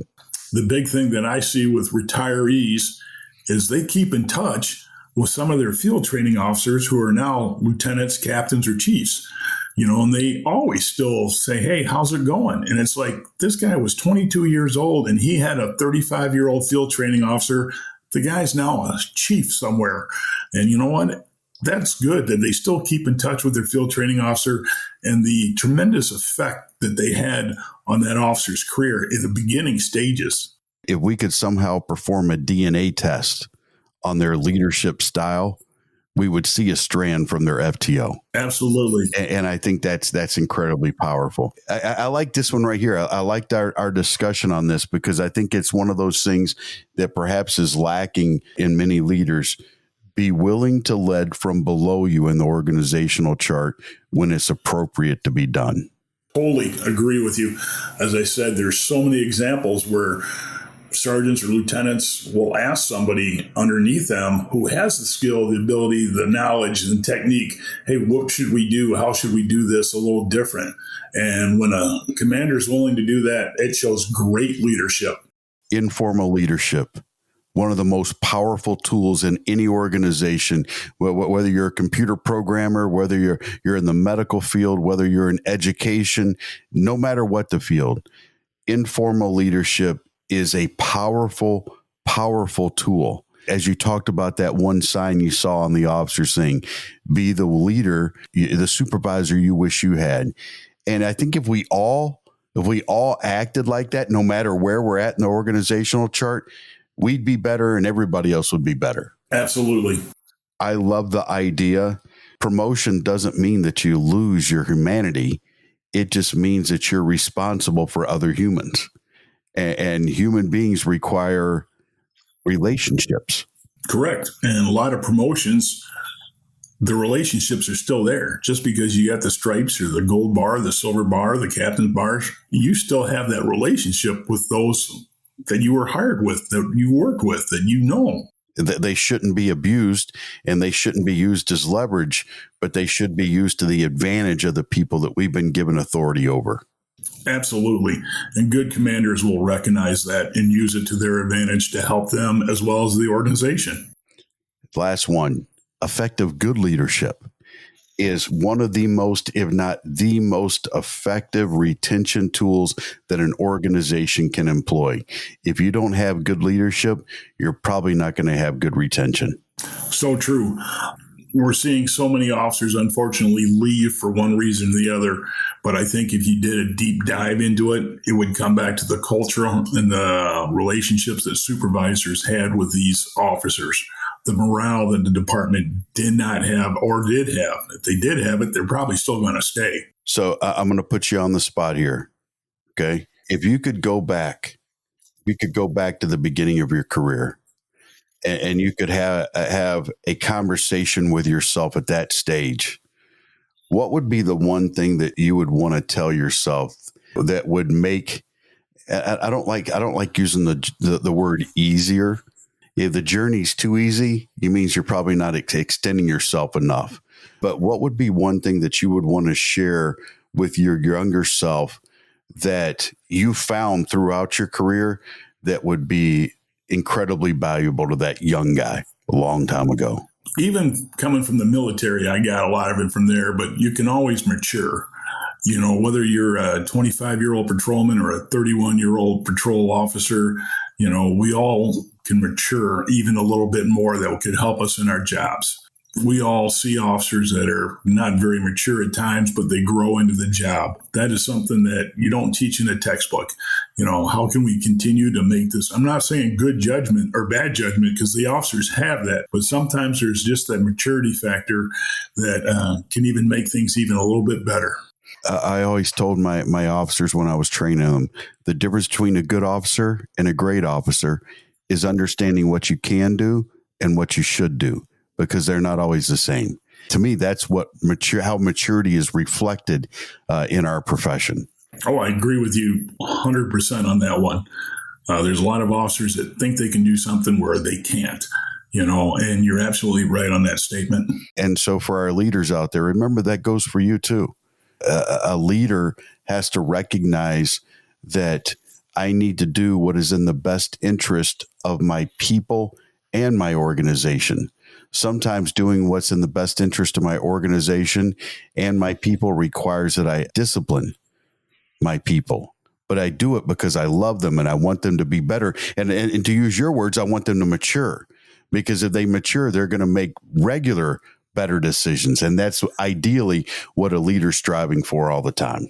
The big thing that I see with retirees is they keep in touch with some of their field training officers who are now lieutenants, captains, or chiefs. And they always still say, hey, how's it going? And it's like, this guy was 22 years old and he had a 35-year-old field training officer. The guy's now a chief somewhere. And you know what? That's good that they still keep in touch with their field training officer and the tremendous effect that they had on that officer's career in the beginning stages. If we could somehow perform a DNA test on their leadership style, we would see a strand from their FTO. Absolutely. And I think that's incredibly powerful. I like this one right here. I liked our discussion on this because I think it's one of those things that perhaps is lacking in many leaders. Be willing to lead from below you in the organizational chart when it's appropriate to be done. Totally agree with you. As I said, there's so many examples where sergeants or lieutenants will ask somebody underneath them who has the skill, the ability, the knowledge, and technique, hey, what should we do? How should we do this a little different? And when a commander is willing to do that, it shows great leadership. Informal leadership, one of the most powerful tools in any organization, whether you're a computer programmer, whether you're in the medical field, whether you're in education, no matter what the field, informal leadership is a powerful, powerful tool. As you talked about that one sign you saw on the officer saying, be the leader, the supervisor you wish you had. And I think if we all acted like that, no matter where we're at in the organizational chart, we'd be better and everybody else would be better. Absolutely. I love the idea. Promotion doesn't mean that you lose your humanity. It just means that you're responsible for other humans. And human beings require relationships. Correct. And a lot of promotions, the relationships are still there. Just because you got the stripes or the gold bar, the silver bar, the captain's bars, you still have that relationship with those that you were hired with, that you work with, that you know. They shouldn't be abused and they shouldn't be used as leverage, but they should be used to the advantage of the people that we've been given authority over. Absolutely. And good commanders will recognize that and use it to their advantage to help them as well as the organization. Last one, effective good leadership is one of the most, if not the most effective retention tools that an organization can employ. If you don't have good leadership, you're probably not going to have good retention. So true. We're seeing so many officers, unfortunately, leave for one reason or the other. But I think if you did a deep dive into it, it would come back to the culture and the relationships that supervisors had with these officers. the morale that the department did not have or did have. If they did have it, they're probably still going to stay. So I'm going to put you on the spot here. Okay. If you could go back, to the beginning of your career and you could have a conversation with yourself at that stage, what would be the one thing that you would want to tell yourself that would make, I don't like using the word easier. If the journey's too easy, it means you're probably not extending yourself enough. But what would be one thing that you would want to share with your younger self that you found throughout your career that would be incredibly valuable to that young guy a long time ago? Even coming from the military, I got a lot of it from there, but you can always mature. You know, whether you're a 25-year-old patrolman or a 31-year-old patrol officer, you know, we all can mature even a little bit more that could help us in our jobs. We all see officers that are not very mature at times, but they grow into the job. That is something that you don't teach in a textbook. You know, how can we continue to make this? I'm not saying good judgment or bad judgment because the officers have that, but sometimes there's just that maturity factor that can even make things even a little bit better. I always told my officers when I was training them, the difference between a good officer and a great officer is understanding what you can do and what you should do, because they're not always the same. To me, that's what how maturity is reflected in our profession. Oh, I agree with you 100% on that one. There's a lot of officers that think they can do something where they can't, you know, and you're absolutely right on that statement. And so for our leaders out there, remember that goes for you too. A leader has to recognize that I need to do what is in the best interest of my people and my organization. Sometimes doing what's in the best interest of my organization and my people requires that I discipline my people. But I do it because I love them and I want them to be better. And to use your words, I want them to mature, because if they mature, they're going to make regular better decisions. And that's ideally what a leader's striving for all the time.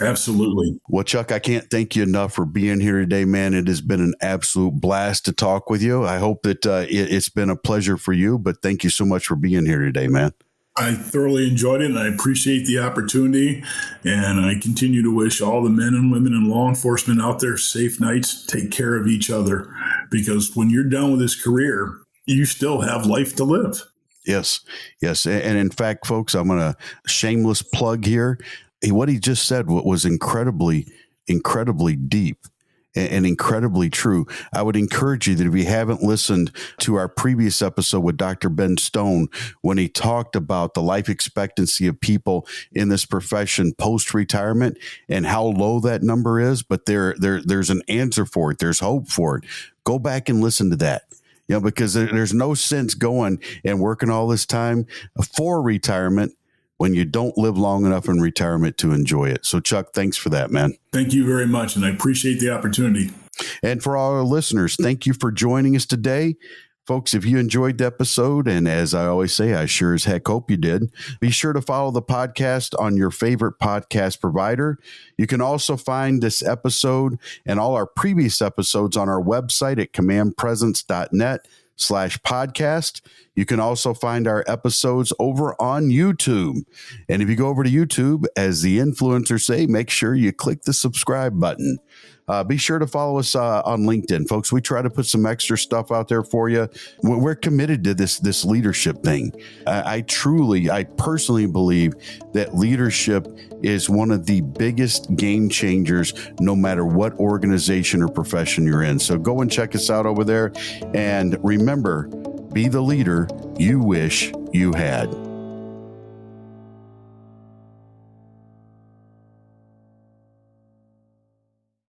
Absolutely. Well, Chuck, I can't thank you enough for being here today, man. It has been an absolute blast to talk with you. I hope that it's been a pleasure for you, but thank you so much for being here today, man. I thoroughly enjoyed it, and I appreciate the opportunity. And I continue to wish all the men and women in law enforcement out there safe nights. Take care of each other, because when you're done with this career, you still have life to live. Yes. And in fact, folks, I'm going to shameless plug here. What he just said was incredibly deep and incredibly true. I would encourage you that if you haven't listened to our previous episode with Dr. Ben Stone, when he talked about the life expectancy of people in this profession post-retirement and how low that number is, but there's an answer for it. There's hope for it. Go back and listen to that. You know, because there's no sense going and working all this time for retirement when you don't live long enough in retirement to enjoy it. So, Chuck, thanks for that, man. Thank you very much, and I appreciate the opportunity. And for all our listeners, thank you for joining us today. Folks, if you enjoyed the episode, and as I always say, I sure as heck hope you did, be sure to follow the podcast on your favorite podcast provider. You can also find this episode and all our previous episodes on our website at commandpresence.net/podcast. You can also find our episodes over on YouTube. And if you go over to YouTube, as the influencers say, make sure you click the subscribe button. Be sure to follow us on LinkedIn, folks. We try to put some extra stuff out there for you. We're committed to this leadership thing. I personally believe that leadership is one of the biggest game changers, no matter what organization or profession you're in. So go and check us out over there. And remember, be the leader you wish you had.